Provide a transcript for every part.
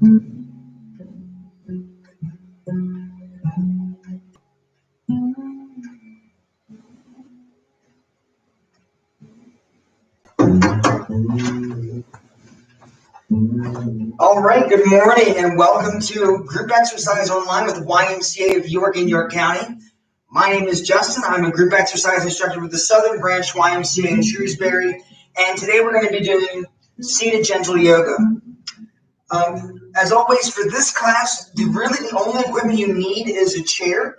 All right, good morning and welcome to Group Exercise Online with YMCA of York in York County. My name is Justin. I'm a group exercise instructor with the Southern Branch YMCA in Shrewsbury, and today we're going to be doing seated gentle yoga. As always, for this class, really the only equipment you need is a chair.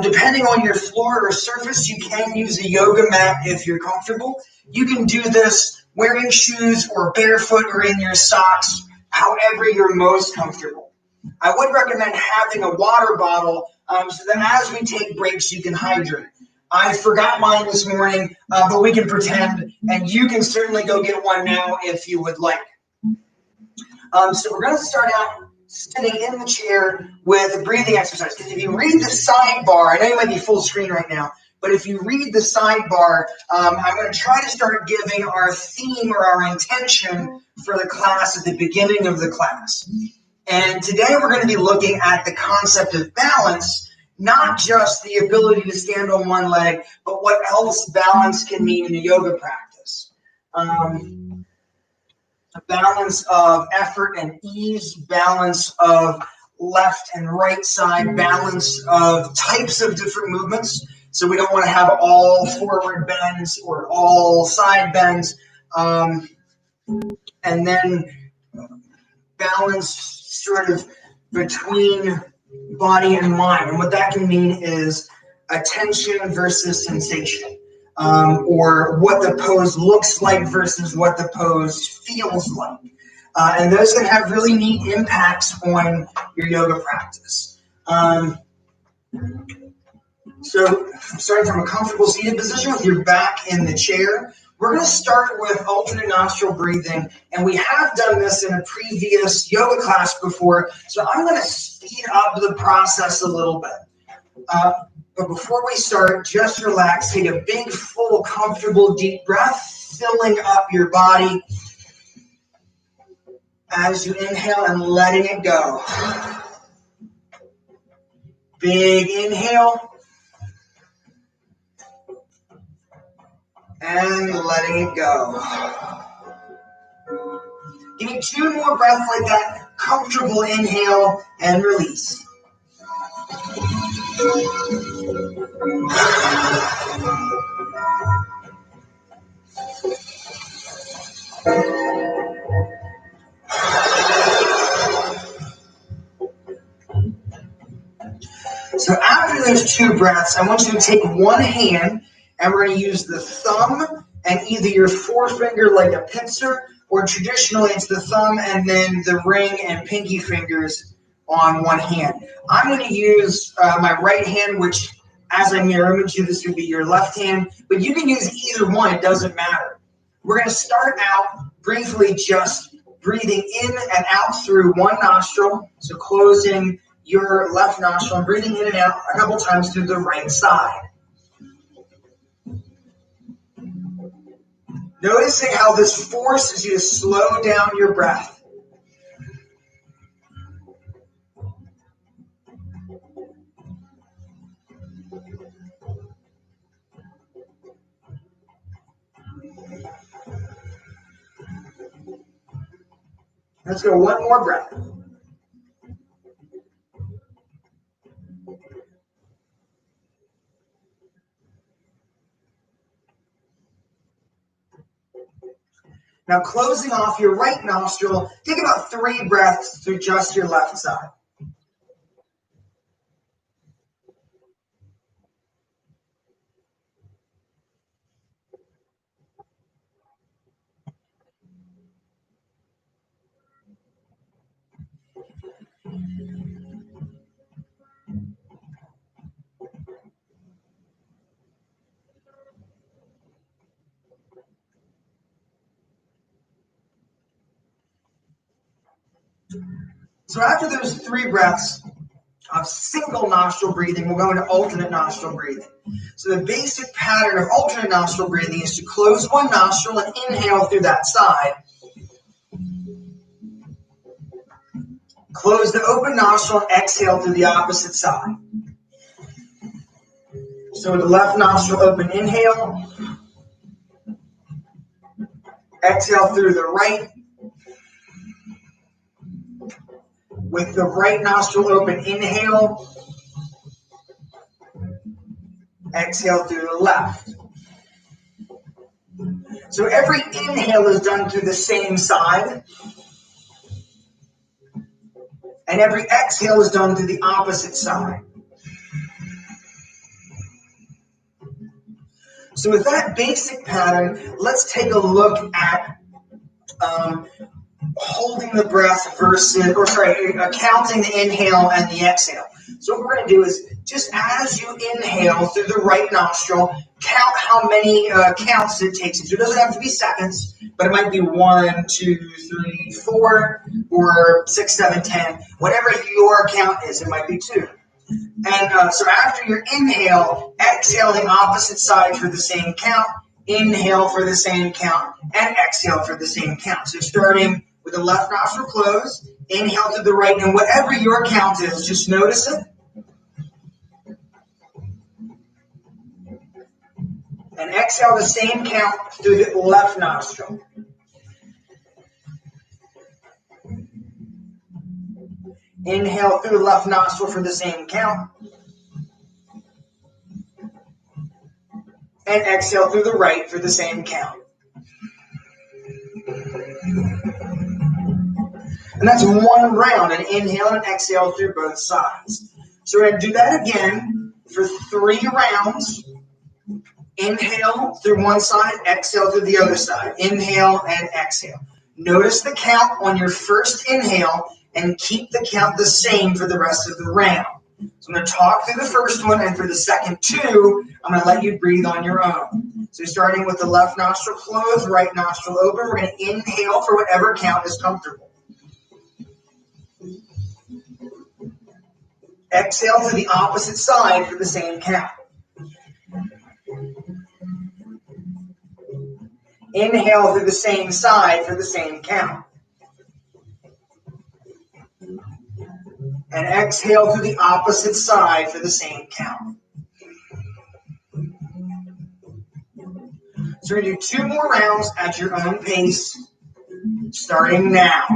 Depending on your floor or surface, you can use a yoga mat if you're comfortable. You can do this wearing shoes or barefoot or in your socks, however you're most comfortable. I would recommend having a water bottle so that as we take breaks, you can hydrate. I forgot mine this morning, but we can pretend, and you can certainly go get one now if you would like. So we're going to start out sitting in the chair with a breathing exercise. Because if you read the sidebar, I know you might be full screen right now, but if you read the sidebar, I'm going to try to start giving our theme or our intention for the class at the beginning of the class. And today we're going to be looking at the concept of balance, not just the ability to stand on one leg, but what else balance can mean in a yoga practice. A balance of effort and ease, balance of left and right side, balance of types of different movements. So we don't want to have all forward bends or all side bends. And then balance sort of between body and mind. And what that can mean is attention versus sensation. Or what the pose looks like versus what the pose feels like. And those can have really neat impacts on your yoga practice. So starting from a comfortable seated position with your back in the chair, we're going to start with alternate nostril breathing. And we have done this in a previous yoga class before, so I'm going to speed up the process a little bit. But before we start, just relax. Take a big, full, comfortable, deep breath, filling up your body as you inhale and letting it go. Big inhale and letting it go. Give me 2 more breaths like that. Comfortable inhale and release. So after those 2 breaths, I want you to take one hand and we're going to use the thumb and either your forefinger like a pincer, or traditionally it's the thumb and then the ring and pinky fingers on one hand. I'm going to use my right hand, which as I mirror image you, this would be your left hand, but you can use either one, it doesn't matter. We're going to start out briefly just breathing in and out through one nostril, so closing your left nostril and breathing in and out a couple times through the right side. Noticing how this forces you to slow down your breath. Let's go one more breath. Now closing off your right nostril, take about 3 breaths through just your left side. So after those 3 breaths of single nostril breathing, we'll go into alternate nostril breathing. So the basic pattern of alternate nostril breathing is to close one nostril and inhale through that side. Close the open nostril and exhale through the opposite side. So with the left nostril open, inhale. Exhale through the right. With the right nostril open, inhale. Exhale through the left. So every inhale is done through the same side. And every exhale is done through the opposite side. So with that basic pattern, let's take a look at holding the breath versus, counting the inhale and the exhale. So what we're going to do is, just as you inhale through the right nostril, count how many counts it takes. So it doesn't have to be seconds, but it might be 1, 2, 3, 4, or 6, 7, 10. Whatever your count is, it might be 2. And so after your inhale, exhale the opposite side for the same count, inhale for the same count, and exhale for the same count. So starting with the left nostril closed, inhale to the right, and whatever your count is, just notice it. And exhale the same count through the left nostril. Inhale through the left nostril for the same count. And exhale through the right for the same count. And that's one round, an inhale and exhale through both sides. So we're going to do that again for 3 rounds. Inhale through one side, exhale through the other side. Inhale and exhale. Notice the count on your first inhale and keep the count the same for the rest of the round. So I'm going to talk through the first one, and for the second 2, I'm going to let you breathe on your own. So starting with the left nostril closed, right nostril open, we're going to inhale for whatever count is comfortable. Exhale to the opposite side for the same count. Inhale through the same side for the same count. And exhale to the opposite side for the same count. So we're going to do 2 more rounds at your own pace, starting now.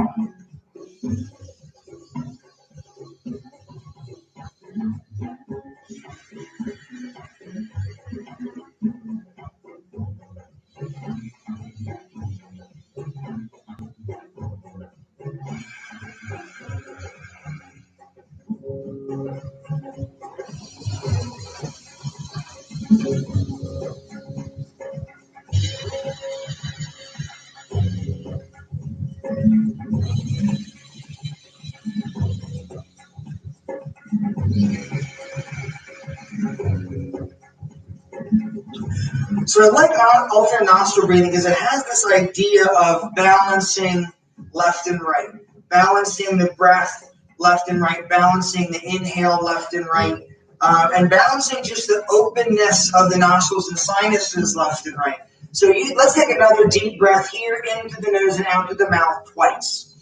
So I like alternate nostril breathing because it has this idea of balancing left and right, balancing the breath left and right, balancing the inhale left and right, and balancing just the openness of the nostrils and sinuses left and right. So let's take another deep breath here into the nose and out to the mouth twice.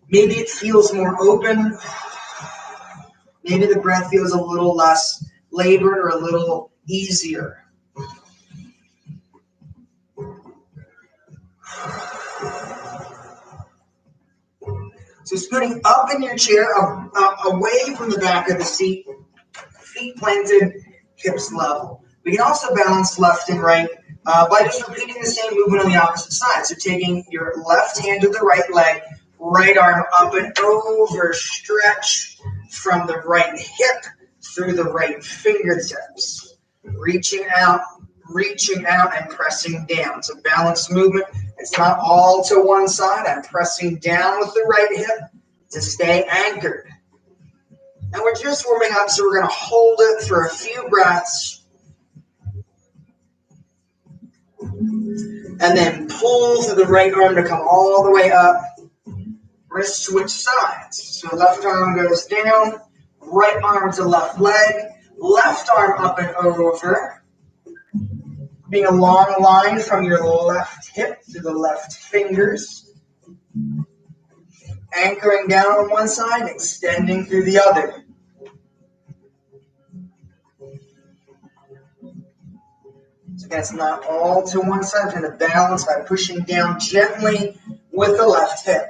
Maybe it feels more open. Maybe the breath feels a little less labored or a little easier. So scooting up in your chair, away from the back of the seat, feet planted, hips level. We can also balance left and right by just repeating the same movement on the opposite side. So taking your left hand to the right leg, right arm up and over, stretch from the right hip through the right fingertips. Reaching out and pressing down. It's a balanced movement. It's not all to one side. I'm pressing down with the right hip to stay anchored. And we're just warming up, so we're going to hold it for a few breaths. And then pull through the right arm to come all the way up. Wrist switch sides. So left arm goes down, right arm to left leg, left arm up and over. Being a long line from your left hip to the left fingers. Anchoring down on one side and extending through the other. So again, it's not all to one side. I'm going to balance by pushing down gently with the left hip.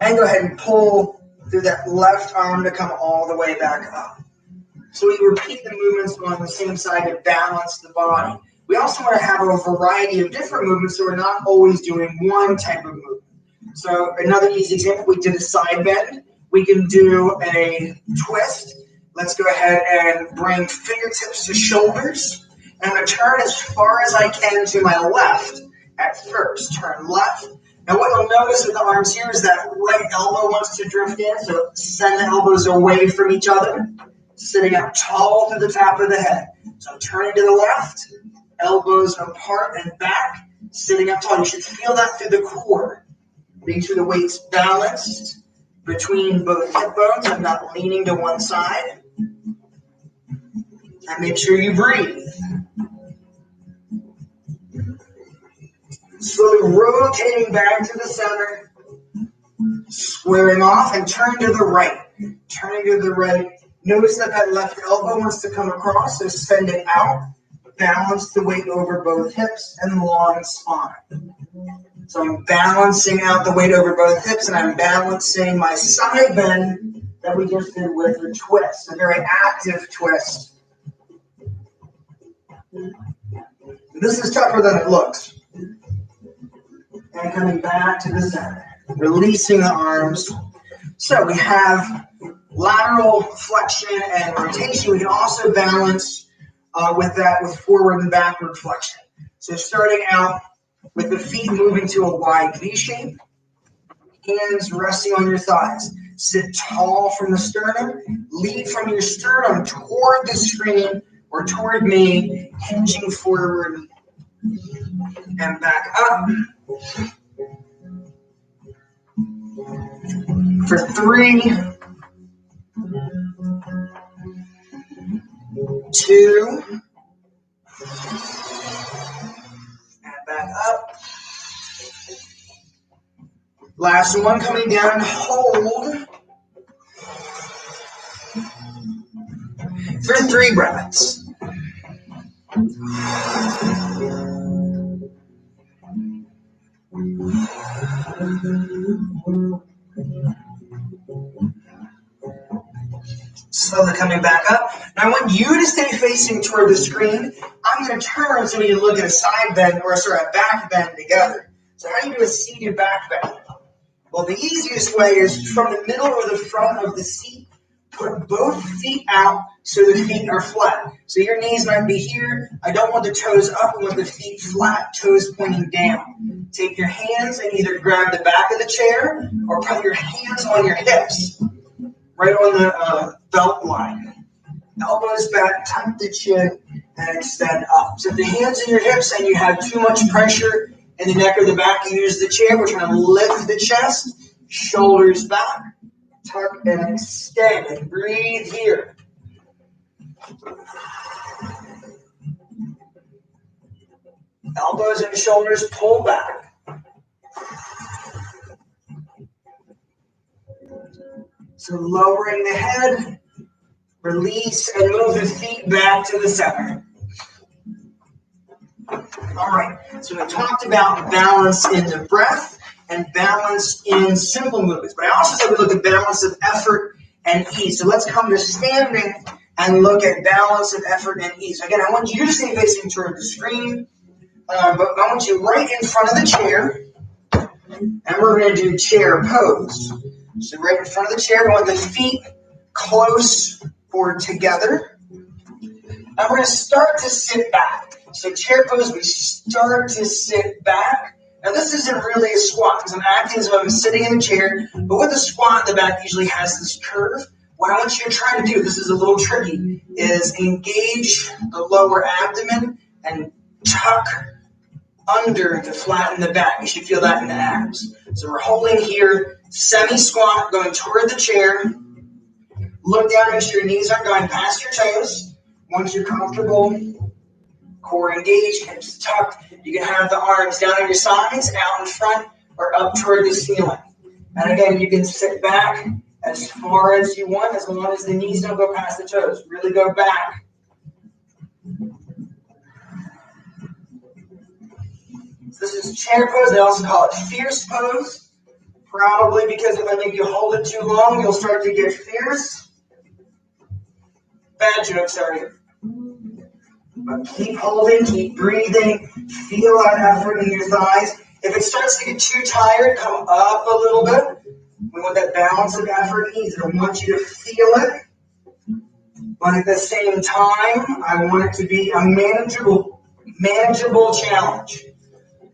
And go ahead and pull through that left arm to come all the way back up. So we repeat the movements on the same side to balance the body. We also want to have a variety of different movements so we're not always doing one type of movement. So another easy example, we did a side bend. We can do a twist. Let's go ahead and bring fingertips to shoulders. And I'm going to turn as far as I can to my left at first. Turn left. Now what you'll notice with the arms here is that right elbow wants to drift in, so send the elbows away from each other, sitting up tall to the top of the head. So I'm turning to the left, elbows apart and back, sitting up tall. You should feel that through the core. Make sure the weight's balanced between both hip bones and not leaning to one side. And make sure you breathe. Slowly rotating back to the center, squaring off and turn to the right. Turning to the right. Notice that that left elbow wants to come across, so send it out. Balance the weight over both hips and long spine. So I'm balancing out the weight over both hips, and I'm balancing my side bend that we just did with a twist, a very active twist. This is tougher than it looks. And coming back to the center, releasing the arms. So we have lateral flexion and rotation. We can also balance with that with forward and backward flexion. So starting out with the feet moving to a wide V shape, hands resting on your thighs. Sit tall from the sternum, lead from your sternum toward the screen or toward me, hinging forward and back up. For 3, 2, and back up. Last one, coming down, hold for 3 breaths. Slowly coming back up. Now I want you to stay facing toward the screen. I'm going to turn so we can look at a side bend, or sorry, a back bend together. So how do you do a seated back bend? Well, the easiest way is from the middle or the front of the seat, put both feet out so the feet are flat. So your knees might be here. I don't want the toes up. I want the feet flat, toes pointing down. Take your hands and either grab the back of the chair or put your hands on your hips, right on the belt line. Elbows back, tuck the chin, and extend up. So if the hands in your hips and you have too much pressure in the neck or the back, you use the chair. We're trying to lift the chest, shoulders back, tuck and extend, and breathe here. Elbows and shoulders pull back. So lowering the head, release, and move the feet back to the center. All right, so we talked about balance in the breath and balance in simple movements, but I also said we look at balance of effort and ease. So let's come to standing and look at balance of effort and ease. Again, I want you to stay facing toward the screen, but I want you right in front of the chair, and we're going to do chair pose. So right in front of the chair, we want the feet close or together, and we're going to start to sit back. So chair pose, we start to sit back. Now this isn't really a squat because I'm acting as if I'm sitting in a chair, but with a squat, the back usually has this curve. What I want you to try to do, this is a little tricky, is engage the lower abdomen and tuck under to flatten the back. You should feel that in the abs. So we're holding here, semi-squat, going toward the chair. Look down, make sure your knees aren't going past your toes. Once you're comfortable, Core engaged, hips tucked. You can have the arms down at your sides, out in front, or up toward the ceiling. And again, you can sit back as far as you want, as long as the knees don't go past the toes. Really go back. So this is chair pose. They also call it fierce pose. Probably because if I make you hold it too long, you'll start to get fierce. Bad joke, sorry. But keep holding, keep breathing. Feel that effort in your thighs. If it starts to get too tired, come up a little bit. We want that balance of effort and ease. I want you to feel it. But at the same time, I want it to be a manageable challenge.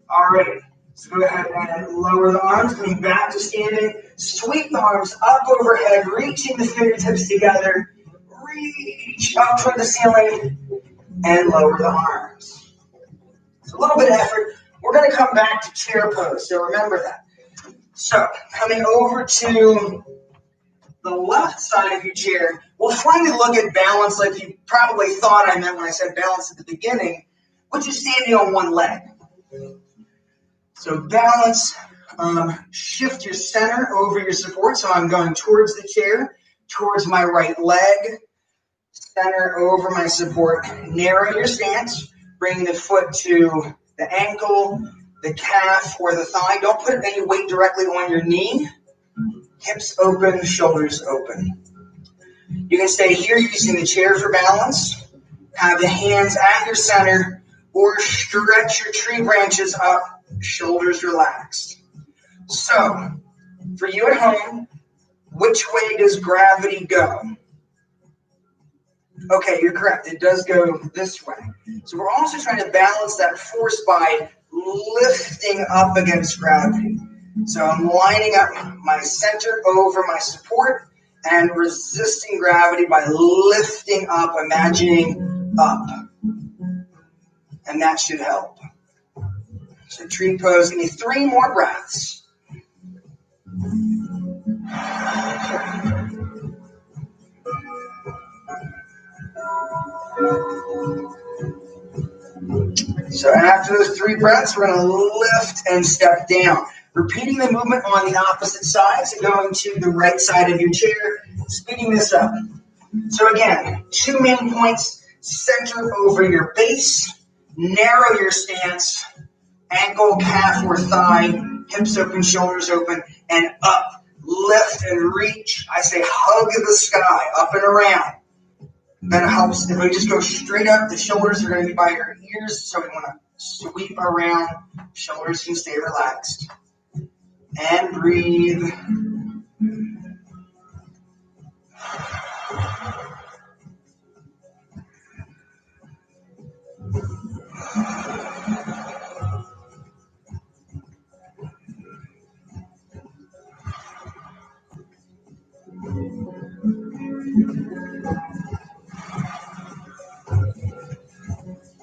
All right. So go ahead and lower the arms, coming back to standing. Sweep the arms up overhead, reaching the fingertips together. Reach up toward the ceiling and lower the arms. So a little bit of effort. We're going to come back to chair pose, so remember that. So coming over to the left side of your chair, we'll finally look at balance like you probably thought I meant when I said balance at the beginning, which is standing on one leg. So balance, shift your center over your support. So I'm going towards the chair, towards my right leg, center over my support. Narrow your stance, bring the foot to the ankle, the calf, or the thigh. Don't put any weight directly on your knee. Hips open, shoulders open. You can stay here using the chair for balance. Have the hands at your center, or stretch your tree branches up, shoulders relaxed. So, for you at home, which way does gravity go? Okay, you're correct. It does go this way. So we're also trying to balance that force by lifting up against gravity. So I'm lining up my center over my support and resisting gravity by lifting up, imagining up. And that should help. So tree pose, give me 3 more breaths. So after those 3 breaths, we're going to lift and step down. Repeating the movement on the opposite side, so going to the right side of your chair, speeding this up. So again, 2 main points: center over your base, narrow your stance, ankle, calf, or thigh, hips open, shoulders open, and up. Lift and reach. I say hug the sky, up and around. That helps. If we just go straight up, the shoulders are going to be by your ears, so we want to sweep around. Shoulders can stay relaxed. And breathe.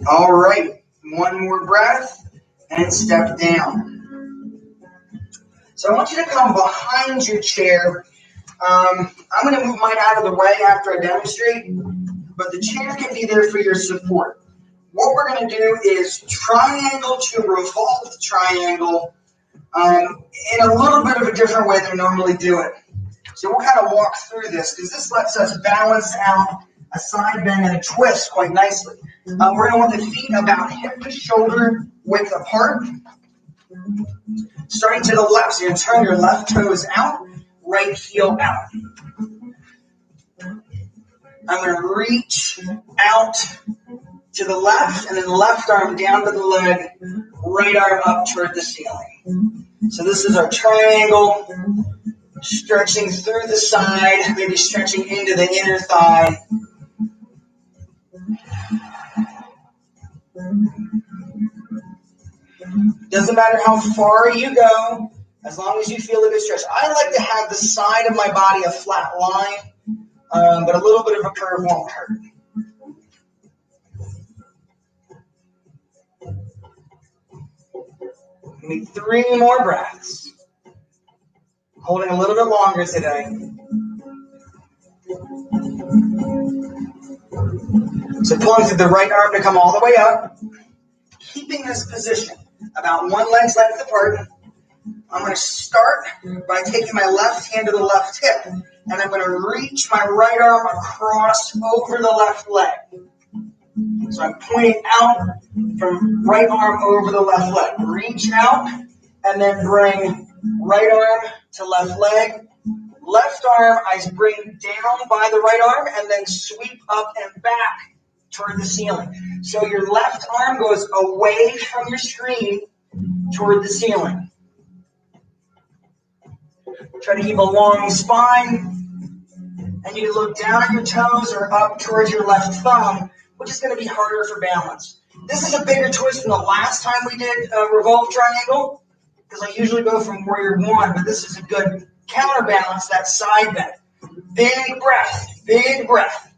All right, 1 more breath and step down. So I want you to come behind your chair. I'm going to move mine out of the way after I demonstrate, but the chair can be there for your support. What we're going to do is triangle to revolve the triangle in a little bit of a different way than we normally do it. So we'll kind of walk through this because this lets us balance out a side bend and a twist quite nicely. We're going to want the feet about hip to shoulder width apart. Starting to the left, so you're going to turn your left toes out, right heel out. I'm going to reach out to the left, and then left arm down to the leg, right arm up toward the ceiling. So this is our triangle, stretching through the side, maybe stretching into the inner thigh. Doesn't matter how far you go, as long as you feel a good stretch. I like to have the side of my body a flat line, but a little bit of a curve won't hurt. Give me 3 more breaths. Holding a little bit longer today. So pulling through the right arm to come all the way up, keeping this position about one leg's length apart. I'm going to start by taking my left hand to the left hip, and I'm going to reach my right arm across over the left leg. So I'm pointing out from right arm over the left leg. Reach out, and then bring right arm to left leg. Left arm, I bring down by the right arm, and then sweep up and back toward the ceiling. So your left arm goes away from your screen toward the ceiling. Try to keep a long spine, and you look down at your toes or up towards your left thumb, which is going to be harder for balance. This is a bigger twist than the last time we did a revolve triangle, because I usually go from warrior one, but this is a good counterbalance, that side bend. Big breath, big breath.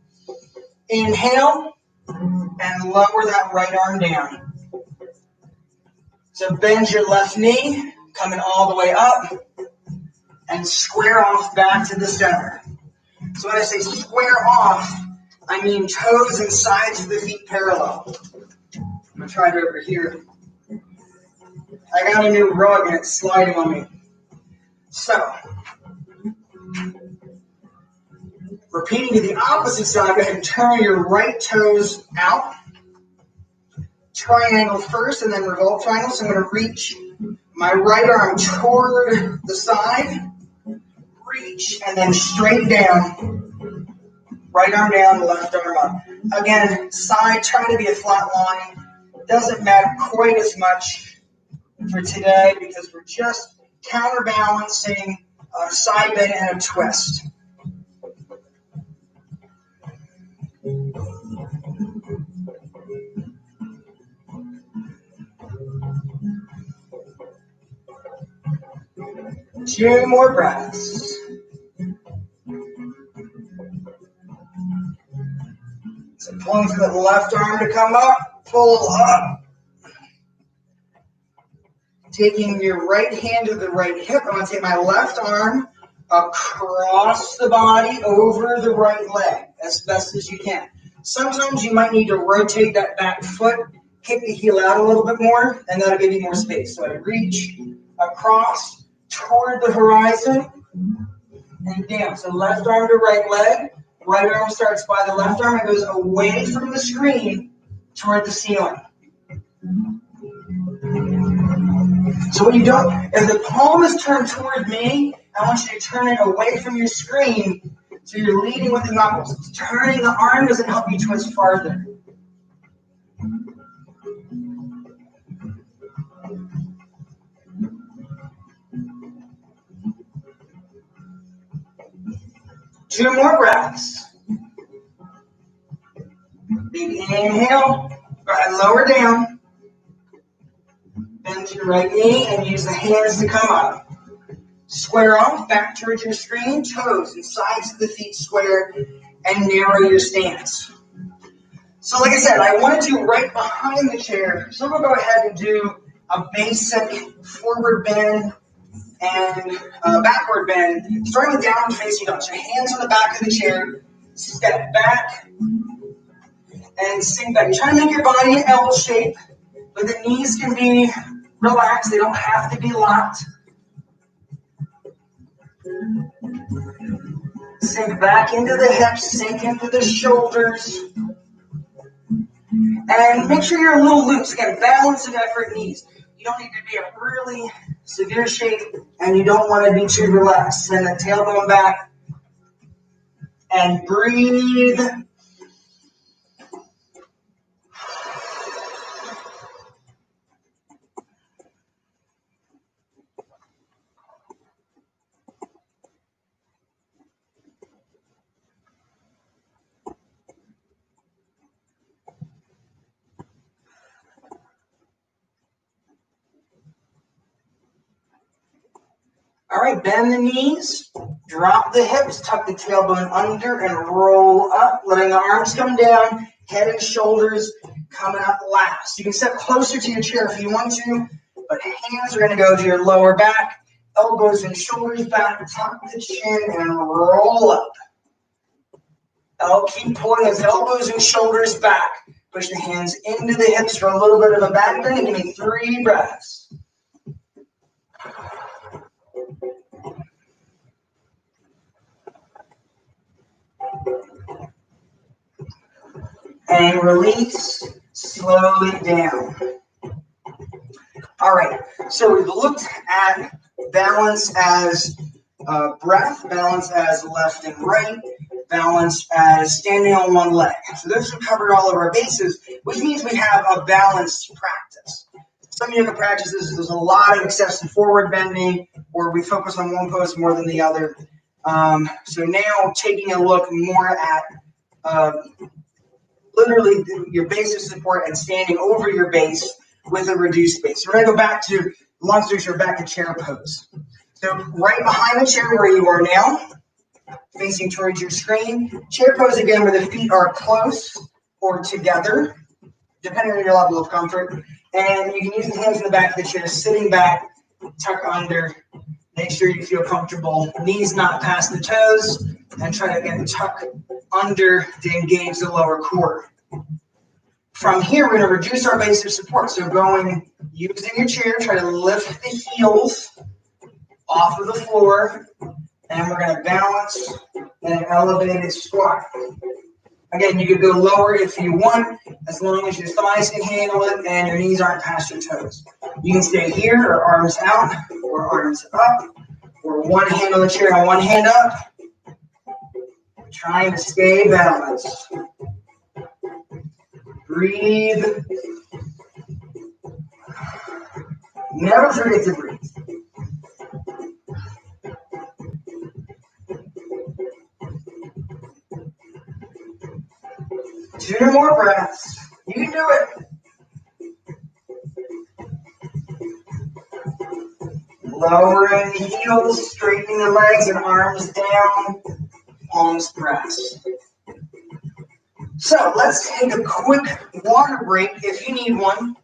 Inhale, and lower that right arm down. So bend your left knee, coming all the way up, and square off back to the center. So when I say square off, I mean toes and sides of the feet parallel. I'm going to try it over here. I got a new rug and it's sliding on me. So, repeating to the opposite side, go ahead and turn your right toes out. Triangle first and then revolve triangle. So I'm going to reach my right arm toward the side. Reach and then straight down. Right arm down, left arm up. Again, side trying to be a flat line. Doesn't matter quite as much for today because we're just counterbalancing a side bend and a twist. Two more breaths. So pulling through the left arm to come up, pull up. Taking your right hand to the right hip, I'm going to take my left arm across the body over the right leg as best as you can. Sometimes you might need to rotate that back foot, kick the heel out a little bit more, and that'll give you more space. So I reach across toward the horizon and down. So left arm to right leg. Right arm starts by the left arm and goes away from the screen toward the ceiling. So when you don't, if the palm is turned toward me, I want you to turn it away from your screen so you're leading with the knuckles. Turning the arm doesn't help you twist farther. Two more breaths. Big inhale. Go ahead, lower down. Bend your right knee and use the hands to come up. Square off, back towards your screen, toes and sides of the feet square, and narrow your stance. So like I said, I want to do right behind the chair. So we'll go ahead and do a basic forward bend and backward bend, starting with downward facing dog. So hands on the back of the chair, step back, and sink back. You're trying to make your body an L shape, but the knees can be relaxed. They don't have to be locked. Sink back into the hips, sink into the shoulders. And make sure you're a little loose. Again, balance of effort knees. You don't need to be a really severe shape, and you don't want to be too relaxed. Send the tailbone back and breathe. All right, bend the knees, drop the hips, tuck the tailbone under and roll up, letting the arms come down, head and shoulders coming up last. You can step closer to your chair if you want to, but hands are going to go to your lower back, elbows and shoulders back, tuck the chin and roll up. Keep pulling those elbows and shoulders back. Push the hands into the hips for a little bit of a back bend. Give me 3 breaths. And release slowly down. All right, so we've looked at balance as breath, balance as left and right, balance as standing on one leg. So those have covered all of our bases, which means we have a balanced practice. Some yoga practices, there's a lot of excessive forward bending, or we focus on one pose more than the other. So now taking a look more at literally your base of support and standing over your base with a reduced base. So we're going to go back to, long story short, back to chair pose. So right behind the chair where you are now, facing towards your screen. Chair pose again where the feet are close or together, depending on your level of comfort. And you can use the hands in the back of the chair, sitting back, tuck under. Make sure you feel comfortable. Knees not past the toes, and try to again tuck under to engage the lower core. From here, we're going to reduce our base of support. So using your chair, try to lift the heels off of the floor, and we're going to balance in an elevated squat. Again, you could go lower if you want, as long as your thighs can handle it and your knees aren't past your toes. You can stay here, or arms out, or arms up, or one hand on the chair and one hand up. We're trying to stay balanced. Breathe. Never forget to breathe. Two more breaths. You can do it. Lowering the heels, straightening the legs and arms down, palms pressed. So let's take a quick water break if you need one.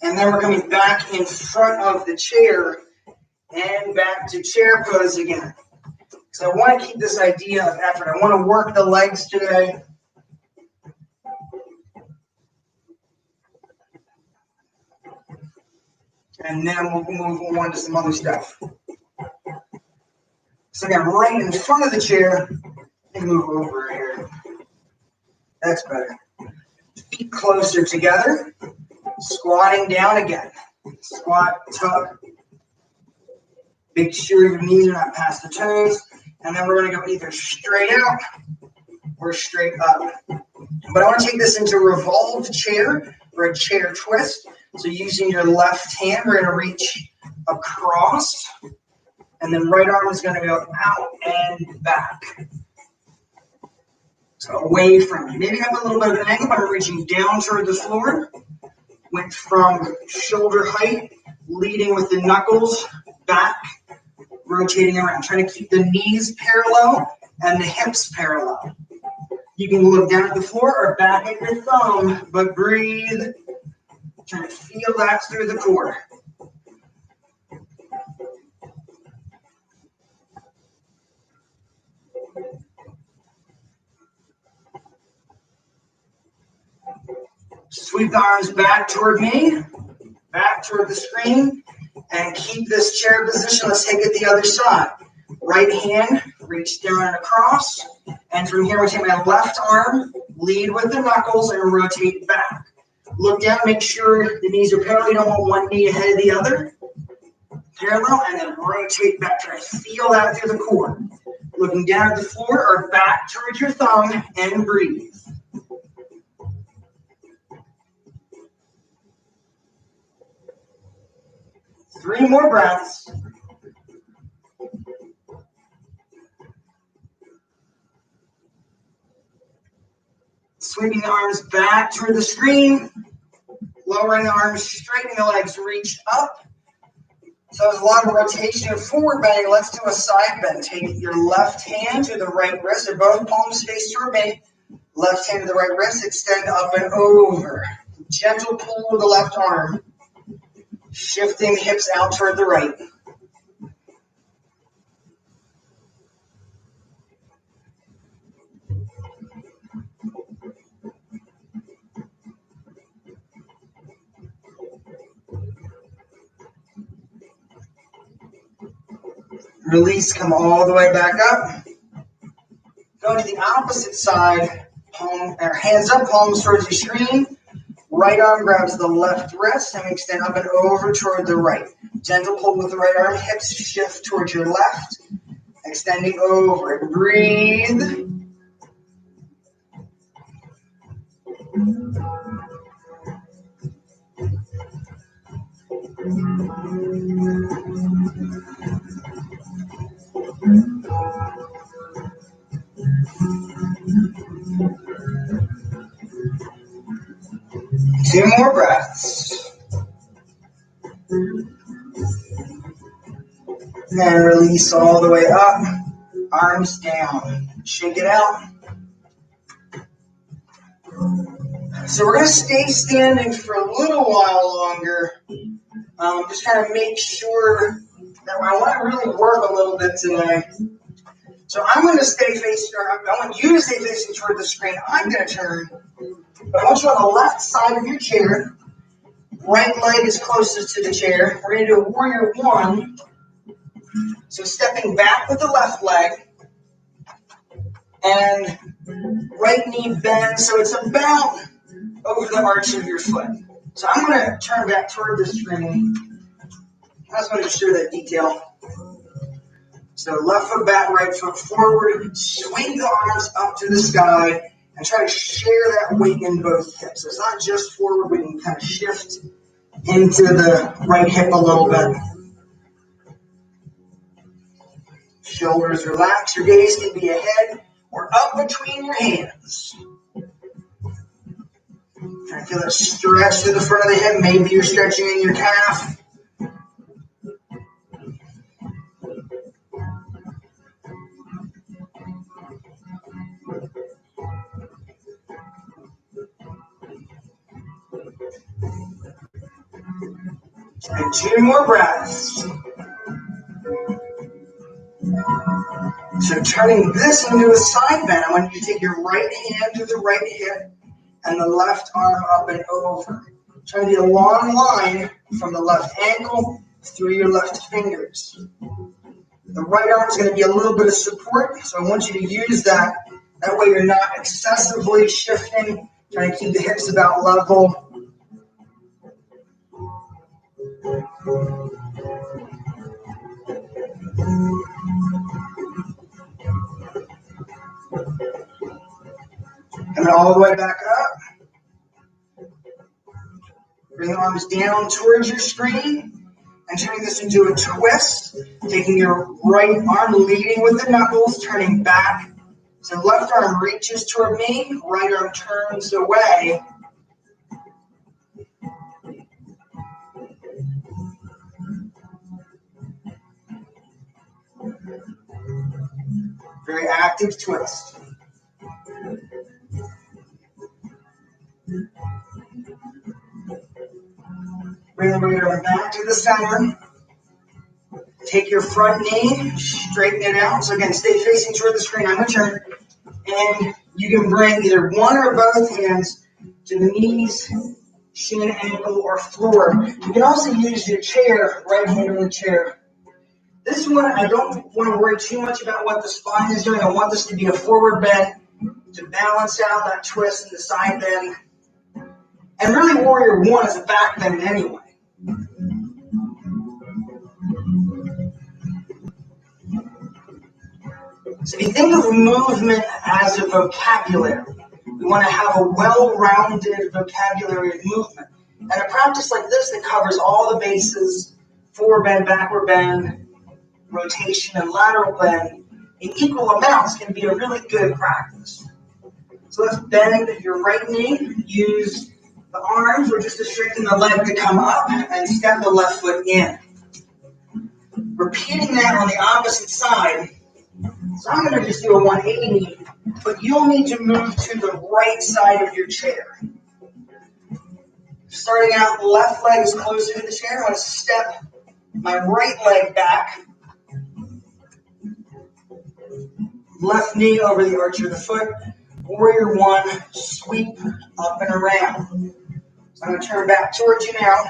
And then we're coming back in front of the chair and back to chair pose again. So I want to keep this idea of effort. I want to work the legs today. And then we'll move on to some other stuff. So again, right in front of the chair, and move over here. That's better. Feet closer together. Squatting down again. Squat, tuck. Make sure your knees are not past the toes. And then we're going to go either straight out or straight up. But I want to take this into revolved chair or a chair twist. So using your left hand, we're going to reach across. And then right arm is going to go out and back. So away from you. Maybe have a little bit of an angle, but I'm reaching down toward the floor. Went from shoulder height, leading with the knuckles back, rotating around. Trying to keep the knees parallel and the hips parallel. You can look down at the floor or back at your thumb, but breathe. Trying to feel that through the core. Sweep the arms back toward me, back toward the screen, and keep this chair position. Let's take it the other side. Right hand, reach down and across. And from here, we take my left arm, lead with the knuckles, and rotate back. Look down, make sure the knees are parallel. You don't want one knee ahead of the other. Parallel, and then rotate back. Try to feel that through the core. Looking down at the floor or back towards your thumb, and breathe. Three more breaths. Sweeping the arms back toward the screen. Lowering the arms, straightening the legs, reach up. So there's a lot of rotation and forward bending. Let's do a side bend. Take your left hand to the right wrist, or both palms face toward me. Left hand to the right wrist, extend up and over. Gentle pull with the left arm. Shifting the hips out toward the right. Release, come all the way back up. Go to the opposite side, hands up, palms towards the screen. Right arm grabs the left wrist and extend up and over toward the right. Gentle pull with the right arm, hips shift towards your left. Extending over and breathe. Two more breaths. And release all the way up. Arms down. Shake it out. So we're going to stay standing for a little while longer. Just kind of make sure that I want to really work a little bit today. So I'm going to stay facing, or I want you to stay facing toward the screen. I'm going to turn. But I want you on the left side of your chair. Right leg is closest to the chair. We're going to do a warrior one. So stepping back with the left leg. And right knee bends, so it's about over the arch of your foot. So I'm going to turn back toward the screen. I just want to show that detail. So left foot back, right foot forward. Swing the arms up to the sky and try to share that weight in both hips. So it's not just forward, we can kind of shift into the right hip a little bit. Shoulders relax. Your gaze can be ahead or up between your hands. Try to feel that stretch to the front of the hip. Maybe you're stretching in your calf. And two more breaths. So turning this into a side bend, I want you to take your right hand to the right hip and the left arm up and over. Try to get a long line from the left ankle through your left fingers. The right arm is going to be a little bit of support, so I want you to use that. That way you're not excessively shifting, trying to keep the hips about level. Coming all the way back up. Bring the arms down towards your screen and turning this into a twist. Taking your right arm, leading with the knuckles, turning back. So left arm reaches toward me, right arm turns away. Very active twist. Bring the right arm back to the center. Take your front knee, straighten it out. So again, stay facing toward the screen. I'm going to turn. And you can bring either one or both hands to the knees, shin, ankle, or floor. You can also use your chair, right hand on the chair. This one, I don't want to worry too much about what the spine is doing. I want this to be a forward bend to balance out that twist and the side bend. And really, warrior one is a back bend anyway. So if you think of movement as a vocabulary, we want to have a well-rounded vocabulary of movement. And a practice like this that covers all the bases, forward bend, backward bend, rotation, and lateral bend, in equal amounts can be a really good practice. So let's bend your right knee, use the arms or just to straighten the leg to come up and step the left foot in. Repeating that on the opposite side. So I'm going to just do a 180, but you'll need to move to the right side of your chair. Starting out, the left leg is closer to the chair. I'm going to step my right leg back. Left knee over the arch of the foot. Warrior one, sweep up and around. So I'm going to turn back towards you now.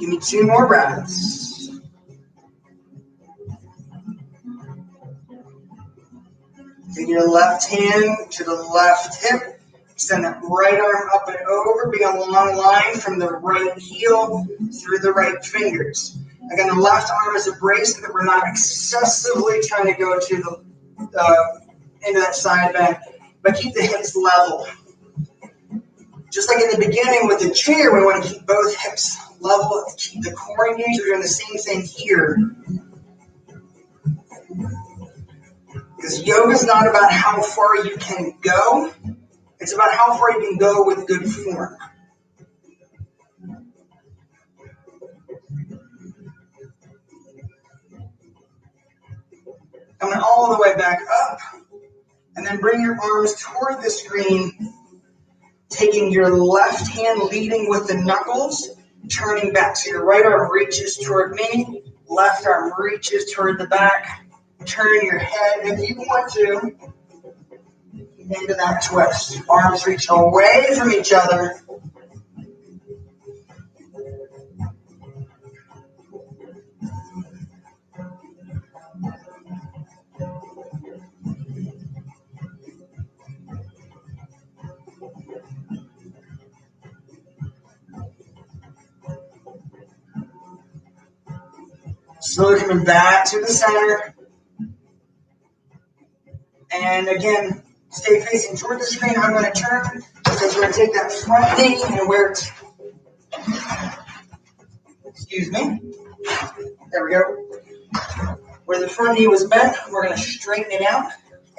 Give me 2 more breaths. Take your left hand to the left hip. Extend that right arm up and over. Be a long line from the right heel through the right fingers. Again, the left arm is a brace so that we're not excessively trying to go to the into that side bend, but keep the hips level. Just like in the beginning with the chair, we want to keep both hips level, keep the core engaged. We're doing the same thing here. Because yoga is not about how far you can go. It's about how far you can go with good form. Coming all the way back up. And then bring your arms toward the screen. Taking your left hand leading with the knuckles. Turning back. So your right arm reaches toward me. Left arm reaches toward the back. Turn your head if you want to into that twist. Arms reach away from each other. Slowly coming back to the center. And again, stay facing toward the screen. I'm going to turn because we're going to take that front knee and where it's, excuse me, there we go. Where the front knee was bent, we're going to straighten it out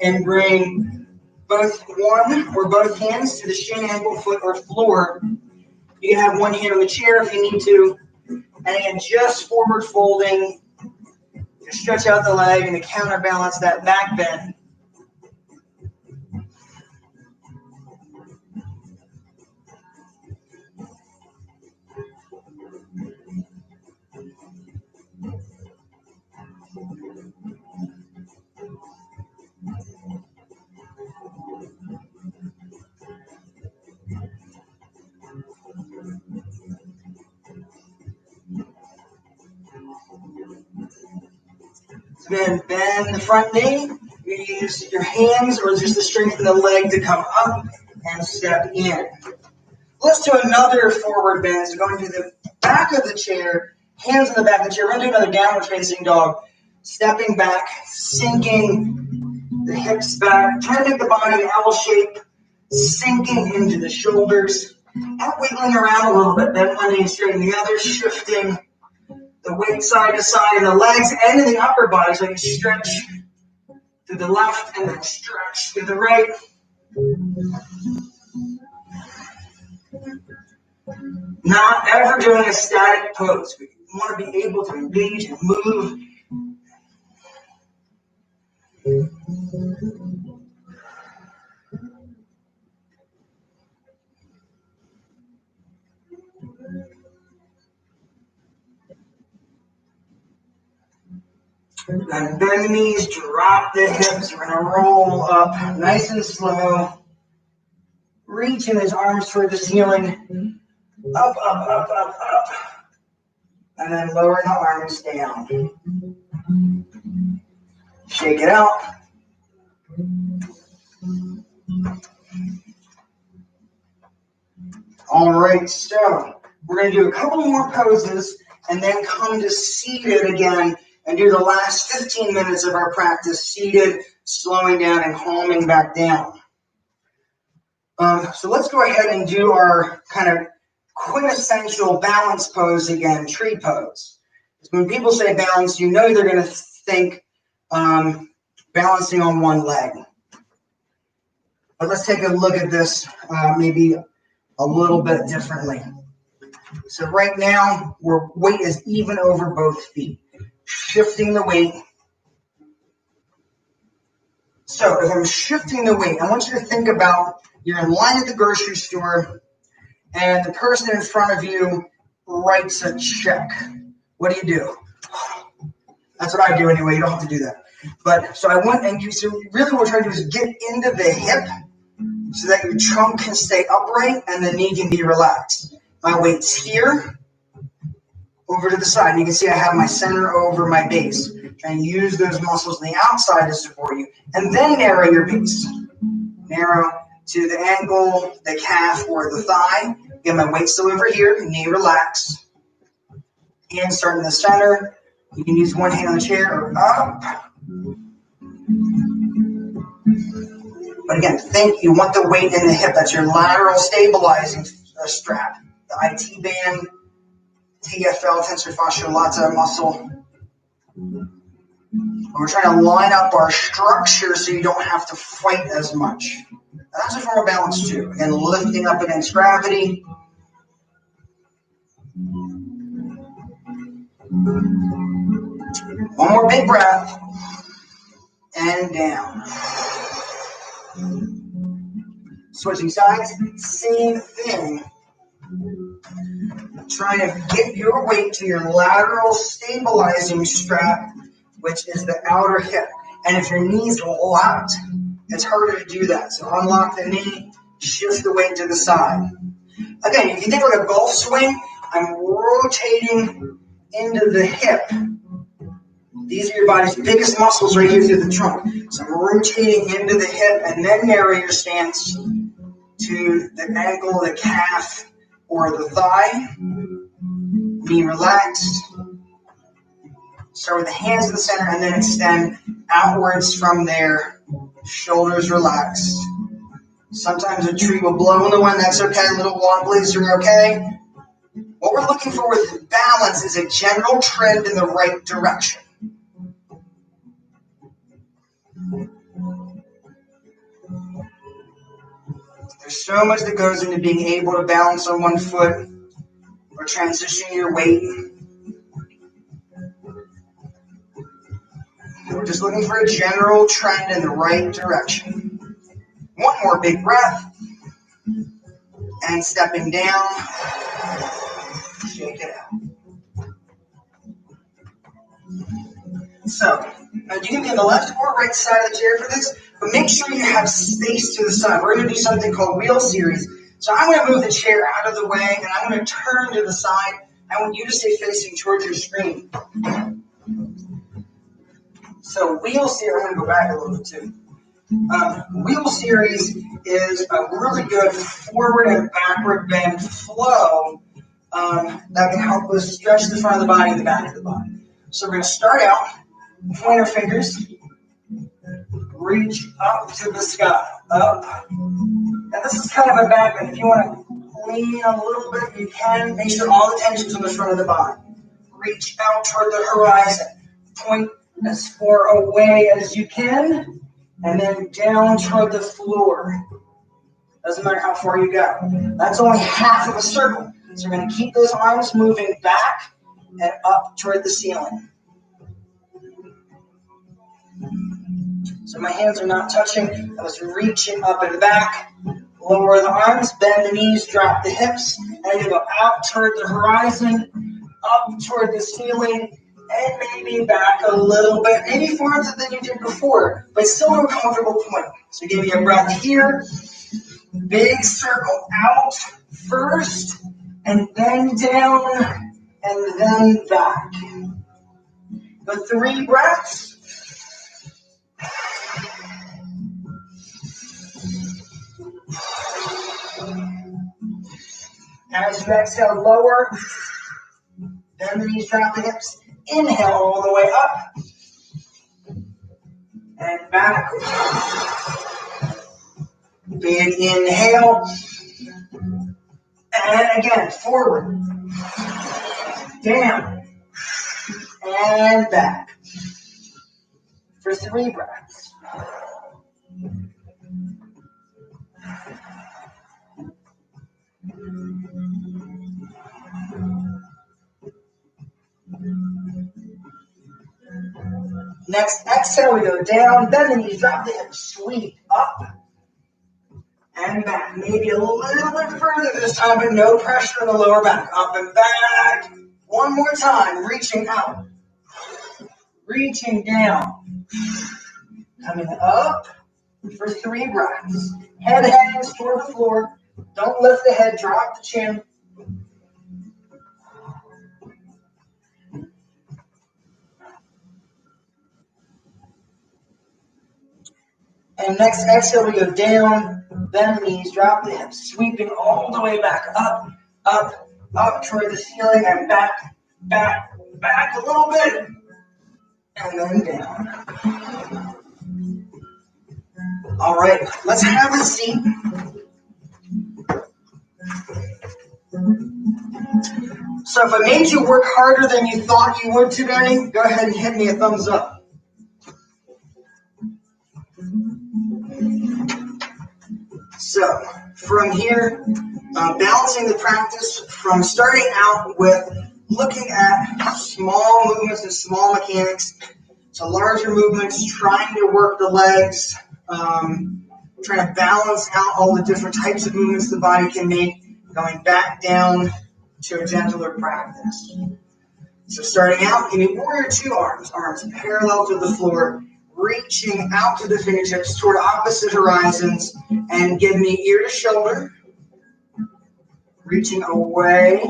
and bring both one or both hands to the shin, ankle, foot, or floor. You can have one hand on the chair if you need to. And again, just forward folding to stretch out the leg and to counterbalance that back bend. Then bend the front knee. You use your hands or just the strength of the leg to come up and step in. Let's do another forward bend. So going to the back of the chair, hands on the back of the chair. We're going to do another downward facing dog. Stepping back, sinking the hips back. Trying to make the body an L shape, sinking into the shoulders. And wiggling around a little bit. Bend one knee, straighten the other, shifting the weight side to side in the legs and in the upper body, so you stretch to the left and then stretch to the right. Not ever doing a static pose. We want to be able to engage and move. Then bend the knees, drop the hips. We're going to roll up nice and slow. Reaching his arms toward the ceiling. Up, up, up, up, up. And then lower the arms down. Shake it out. All right, so we're going to do a couple more poses and then come to seated again and do the last 15 minutes of our practice seated, slowing down and calming back down. So let's go ahead and do our kind of quintessential balance pose again, tree pose. When people say balance, you know they're going to think balancing on one leg. But let's take a look at this maybe a little bit differently. So right now, weight is even over both feet. Shifting the weight. So if I'm shifting the weight, I want you to think about you're in line at the grocery store and the person in front of you writes a check. What do? That's what I do anyway. You don't have to do that. But so really what we're trying to do is get into the hip so that your trunk can stay upright and the knee can be relaxed. My weight's here. over to the side. You can see I have my center over my base. Try and use those muscles on the outside to support you. And then narrow your base. Narrow to the ankle, the calf, or the thigh. Get my weight still over here. Knee relaxed. Hands start in the center. You can use one hand on the chair or up. But again, think you want the weight in the hip. That's your lateral stabilizing strap. The IT band, TFL, tensor fascial lata muscle. We're trying to line up our structure so you don't have to fight as much. That's a form of balance too. Again, lifting up against gravity. One more big breath. And down. Switching sides, same thing. Try to get your weight to your lateral stabilizing strap, which is the outer hip. And if your knees roll out, it's harder to do that. So unlock the knee, shift the weight to the side. Again, if you think like a golf swing, I'm rotating into the hip. These are your body's biggest muscles right here through the trunk. So I'm rotating into the hip and then narrow your stance to the ankle, the calf, or the thigh. Knee relaxed. Start with the hands in the center and then extend outwards from there. Shoulders relaxed. Sometimes a tree will blow in the wind. That's okay. A little wobblies are okay. What we're looking for with balance is a general trend in the right direction. There's so much that goes into being able to balance on one foot or transition your weight. We're just looking for a general trend in the right direction. One more big breath. And stepping down. Shake it out. So, now you can be on the left or right side of the chair for this, but make sure you have space to the side. We're going to do something called wheel series. So I'm going to move the chair out of the way, and I'm going to turn to the side. I want you to stay facing towards your screen. So wheel series, I'm going to go back a little bit too. Wheel series is a really good forward and backward bend flow that can help us stretch the front of the body and the back of the body. So we're going to start out, point our fingers, reach up to the sky, up. Now this is kind of a back bend. If you want to lean a little bit, you can. Make sure all the tension's on the front of the body. Reach out toward the horizon. Point as far away as you can, and then down toward the floor. Doesn't matter how far you go. That's only half of a circle. So we're going to keep those arms moving back and up toward the ceiling. So my hands are not touching. I was reaching up and back. Lower the arms, bend the knees, drop the hips. And you go out toward the horizon, up toward the ceiling, and maybe back a little bit, maybe farther than you did before, but still in a comfortable point. So give me a breath here. Big circle out first, and then down, and then back. The 3 breaths. As you exhale, lower, bend the knees, drop the hips. Inhale all the way up and back. Big inhale. And again, forward, down, and back. For 3 breaths. Next exhale, we go down, bend the knees, drop the hips, sweep up and back. Maybe a little bit further this time, but no pressure in the lower back. Up and back. One more time, reaching out, reaching down, coming up for 3 breaths. Head hangs toward the floor. Don't lift the head, drop the chin. And next exhale, we go down, bend the knees, drop the hips, sweeping all the way back, up, up, up toward the ceiling, and back, back, back a little bit, and then down. All right, let's have a seat. So if I made you work harder than you thought you would today, go ahead and hit me a thumbs up. So from here, balancing the practice from starting out with looking at small movements and small mechanics to larger movements, trying to work the legs, trying to balance out all the different types of movements the body can make, going back down to a gentler practice. So starting out, give me warrior two arms parallel to the floor, reaching out to the fingertips toward opposite horizons, and give me ear to shoulder, reaching away,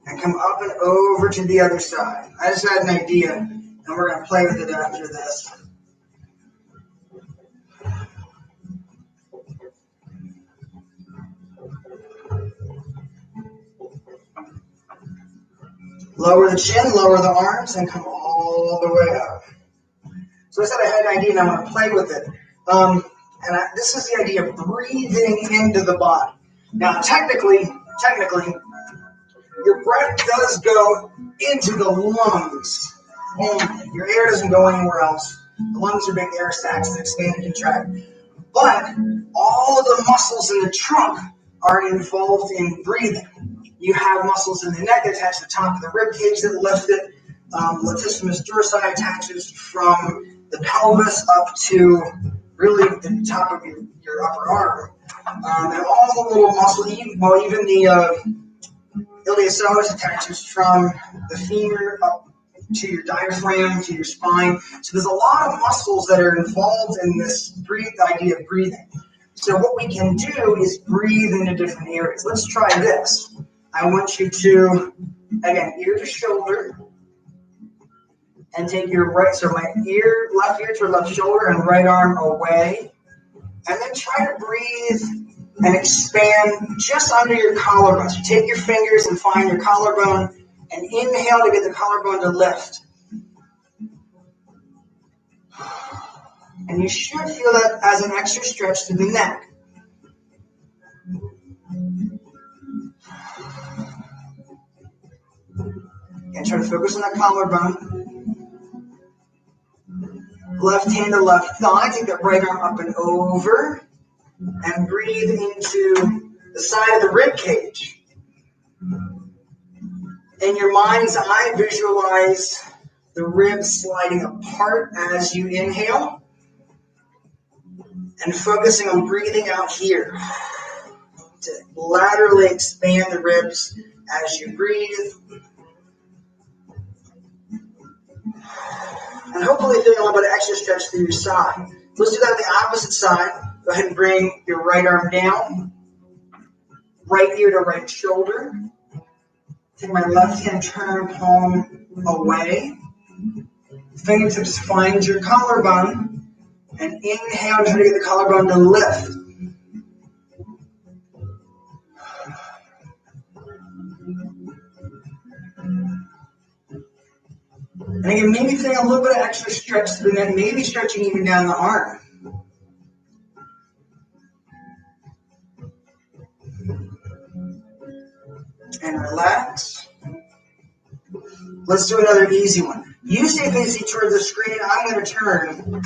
and come up and over to the other side. I just had an idea, and we're going to play with it after this. Lower the chin, lower the arms, and come all the way up. So I said I had an idea, and I want to play with it. This is the idea of breathing into the body. Now, technically, your breath does go into the lungs only. Your air doesn't go anywhere else. The lungs are big air sacs that expand and contract. But all of the muscles in the trunk are involved in breathing. You have muscles in the neck that attach to the top of the rib cage that lift it. Latissimus dorsi attaches from the pelvis up to really the top of your upper arm. And all the little muscles, even the iliopsoas attaches from the femur up to your diaphragm, to your spine. So there's a lot of muscles that are involved in this idea of breathing. So what we can do is breathe into different areas. Let's try this. I want you to, again, ear to shoulder, and take your right, so my left ear to left shoulder and right arm away. And then try to breathe and expand just under your collarbone. So take your fingers and find your collarbone and inhale to get the collarbone to lift. And you should feel that as an extra stretch to the neck. And try to focus on that collarbone. Left hand to left thigh. Take that right arm up and over. And breathe into the side of the rib cage. In your mind's eye, visualize the ribs sliding apart as you inhale. And focusing on breathing out here. To laterally expand the ribs as you breathe. And hopefully feeling a little bit of extra stretch through your side. Let's do that on the opposite side. Go ahead and bring your right arm down. Right ear to right shoulder. Take my left hand, turn palm away. Fingertips find your collarbone. And inhale, try to get the collarbone to lift. And again, maybe feeling a little bit of extra stretch to the neck, maybe stretching even down the arm. And relax. Let's do another easy one. You stay facing toward the screen. I'm going to turn.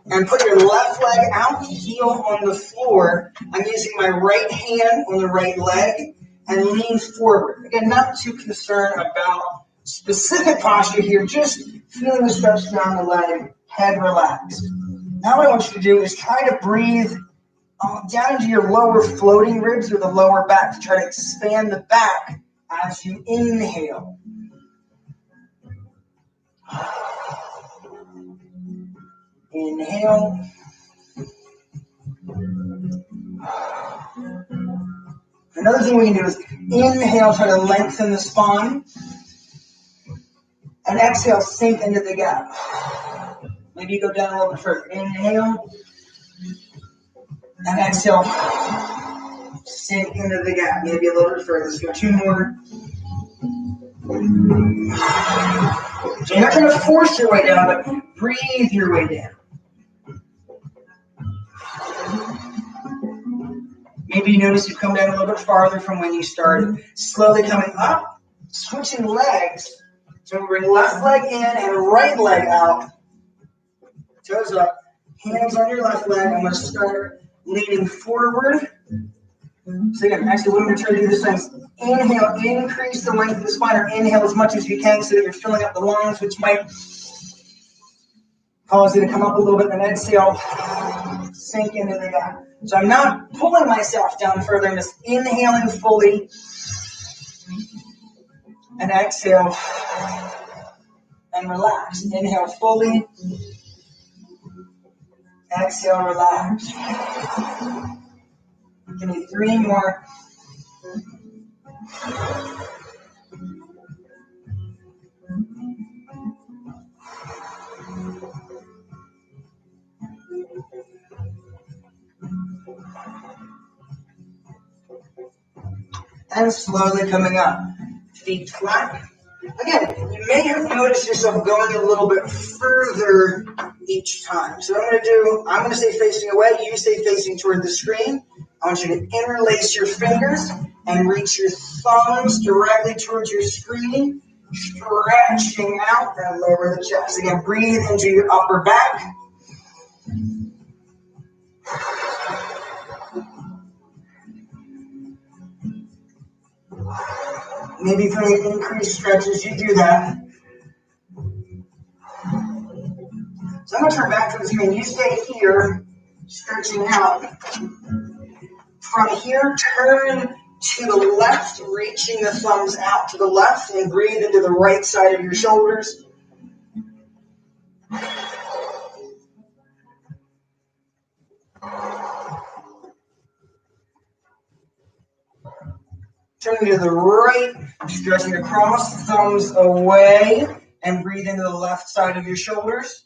And put your left leg out, heel on the floor. I'm using my right hand on the right leg and lean forward. Again, not too concerned about specific posture here, just feeling the stretch down the leg, head relaxed. Now what I want you to do is try to breathe down into your lower floating ribs or the lower back to try to expand the back as you inhale. Inhale. Another thing we can do is inhale, try to lengthen the spine, and exhale, sink into the gap. Maybe you go down a little bit further. Inhale, and exhale, sink into the gap. Maybe a little bit further. Let's go 2 more. So you're not trying to force your way down, but breathe your way down. Maybe you notice you come down a little bit farther from when you started. Slowly coming up, switching legs. So bring left leg in and right leg out. Toes up, hands on your left leg. I'm going to start leaning forward. So again, actually what I'm going to try to do this time is inhale, increase the length of the spine, or inhale as much as you can so that you're filling up the lungs, which might cause you to come up a little bit, and exhale, sink into the gap. So I'm not pulling myself down further, I'm just inhaling fully, and exhale, and relax. Inhale fully, exhale, relax. Give me 3 more. And slowly coming up. Feet flat. Again, you may have noticed yourself going a little bit further each time. So what I'm going to stay facing away. You stay facing toward the screen. I want you to interlace your fingers and reach your thumbs directly towards your screen, stretching out and lower the chest. Again, breathe into your upper back. Maybe for an increased stretch as you do that. So I'm going to turn back to the screen. You stay here, stretching out. From here, turn to the left, reaching the thumbs out to the left, and breathe into the right side of your shoulders. Turning to the right, stretching across, thumbs away, and breathe into the left side of your shoulders.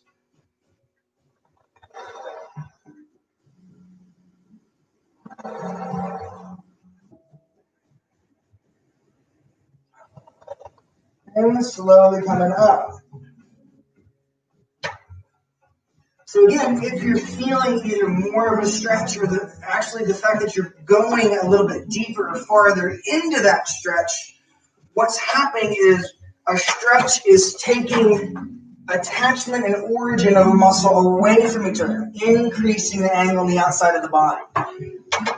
And slowly coming up. So again, if you're feeling either more of a stretch or actually the fact that you're going a little bit deeper or farther into that stretch, what's happening is a stretch is taking attachment and origin of a muscle away from each other, increasing the angle on the outside of the body.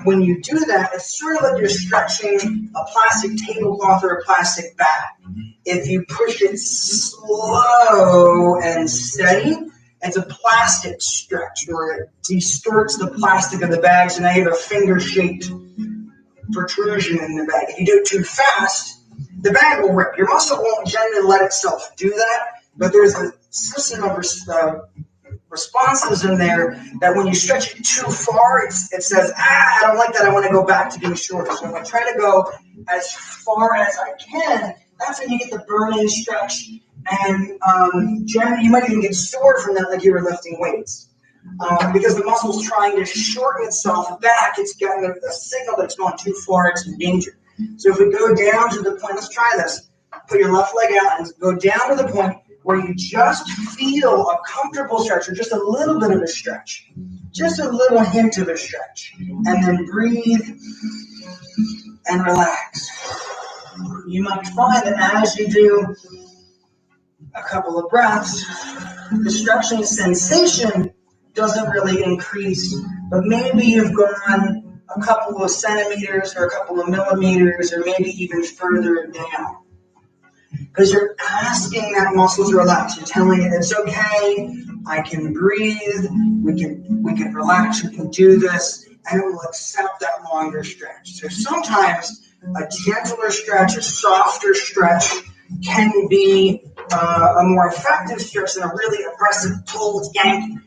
When you do that, it's sort of like you're stretching a plastic tablecloth or a plastic bag. If you push it slow and steady, it's a plastic stretch where it distorts the plastic of the bag, so now you have a finger-shaped protrusion in the bag. If you do it too fast, the bag will rip. Your muscle won't generally let itself do that, but there's a system of responses in there that when you stretch it too far, it says, I don't like that, I want to go back to being shorter. So if I try to go as far as I can, that's when you get the burning stretch. And generally, you might even get sore from that like you were lifting weights. Because the muscle's trying to shorten itself back, it's getting a signal that it's going too far, it's in danger. So if we go down to the point, let's try this. Put your left leg out and go down to the point where you just feel a comfortable stretch or just a little bit of a stretch. Just a little hint of a stretch. And then breathe and relax. You might find that as you do a couple of breaths, the stretching sensation doesn't really increase, but maybe you've gone a couple of centimeters or a couple of millimeters or maybe even further down. Because you're asking that muscle to relax. You're telling it it's okay, I can breathe, we can relax, we can do this, and it will accept that longer stretch. So sometimes a gentler stretch, a softer stretch can be a more effective stretch than a really aggressive, pull, yank,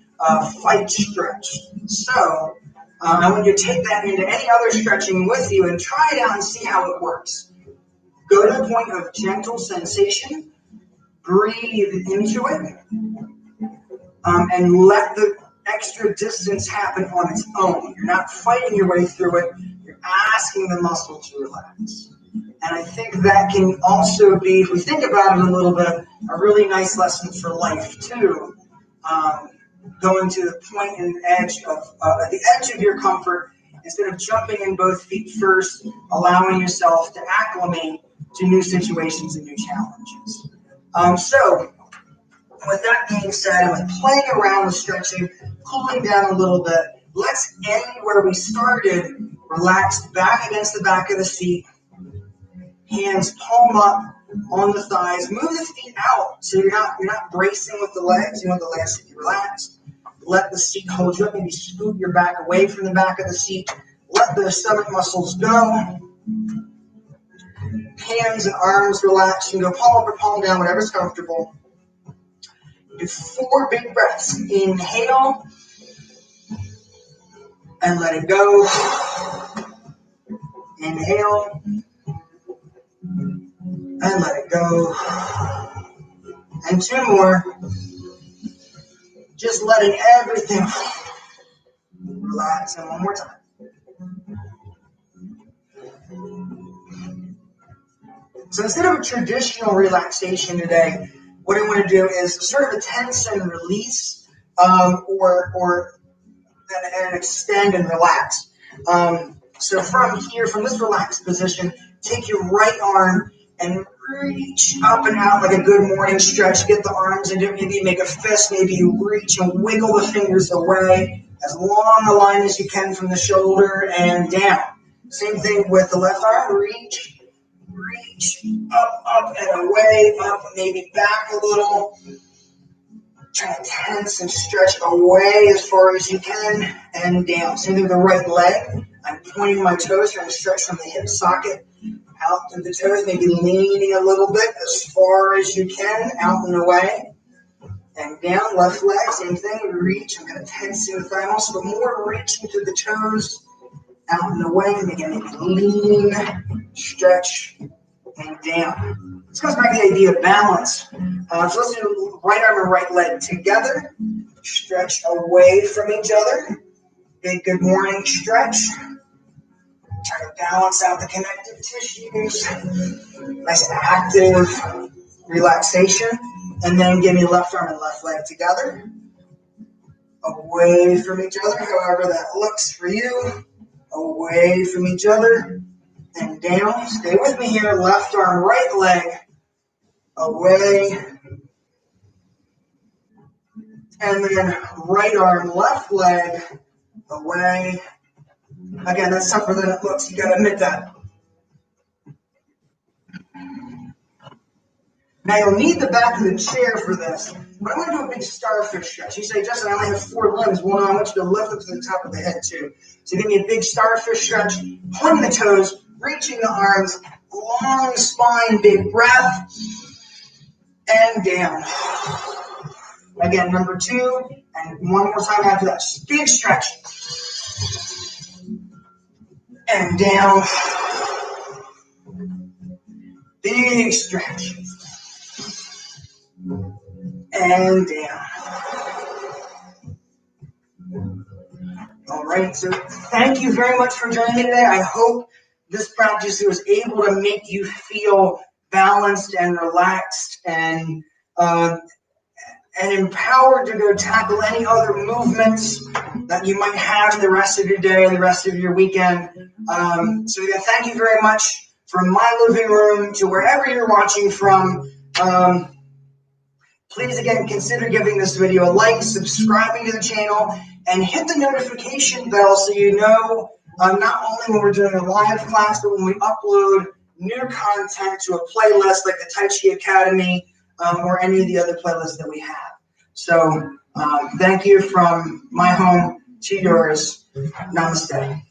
fight stretch. So I want you to take that into any other stretching with you and try it out and see how it works. Go to the point of gentle sensation, breathe into it, and let the extra distance happen on its own. You're not fighting your way through it, you're asking the muscle to relax. And I think that can also be, if we think about it a little bit, a really nice lesson for life too. Going to the point and edge of at the edge of your comfort, instead of jumping in both feet first, allowing yourself to acclimate to new situations and new challenges. So with that being said, I'm playing around with stretching, cooling down a little bit. Let's end where we started, relaxed back against the back of the seat, hands palm up on the thighs. Move the feet out so you're not bracing with the legs. You want the legs to be relaxed. Let the seat hold you up. Maybe scoot your back away from the back of the seat. Let the stomach muscles go. Hands and arms relax. You can go palm up or palm down, whatever's comfortable. Do 4 big breaths. Inhale and let it go. Inhale and let it go. And 2 more. Just letting everything relax. And 1 more time. So instead of a traditional relaxation today, what I want to do is sort of a tense and release, or and extend and relax. So from here, from this relaxed position, take your right arm and reach up and out like a good morning stretch. Get the arms into it. Maybe you make a fist. Maybe you reach and wiggle the fingers away as long a line as you can from the shoulder and down. Same thing with the left arm. Reach, up and away, up, maybe back a little. Try to tense and stretch away as far as you can and down. Same thing with the right leg. I'm pointing my toes, trying to stretch from the hip socket out through the toes, maybe leaning a little bit as far as you can, out and away. And down, left leg, same thing, reach. I'm kind of tensing the thigh muscle, but more reaching through the toes, out and away. And again, maybe lean, stretch, and down. This comes back to the idea of balance. So let's do right arm and right leg together. Stretch away from each other. Big good morning stretch. Try to balance out the connective tissues. Nice active relaxation. And then give me left arm and left leg together. Away from each other, however that looks for you. Away from each other. And down. Stay with me here. Left arm, right leg. Away. And then right arm, left leg. Away. Again, that's tougher than it looks. You gotta admit that. Now you'll need the back of the chair for this, but I'm going to do a big starfish stretch. You say, Justin, I only have 4 limbs. Well, no, I want you to lift up to the top of the head too. So give me a big starfish stretch, pointing the toes, reaching the arms, long spine, big breath, and down. Again, number 2, and 1 more time after that. Big stretch. And down. Big stretch. And down. All right, so thank you very much for joining me today. I hope this practice was able to make you feel balanced and relaxed and empowered to go tackle any other movements that you might have in the rest of your day and the rest of your weekend. So yeah, thank you very much from my living room to wherever you're watching from. Please, again, consider giving this video a like, subscribing to the channel, and hit the notification bell so you know not only when we're doing a live class, but when we upload new content to a playlist like the Tai Chi Academy or any of the other playlists that we have. So thank you from my home to yours. Namaste.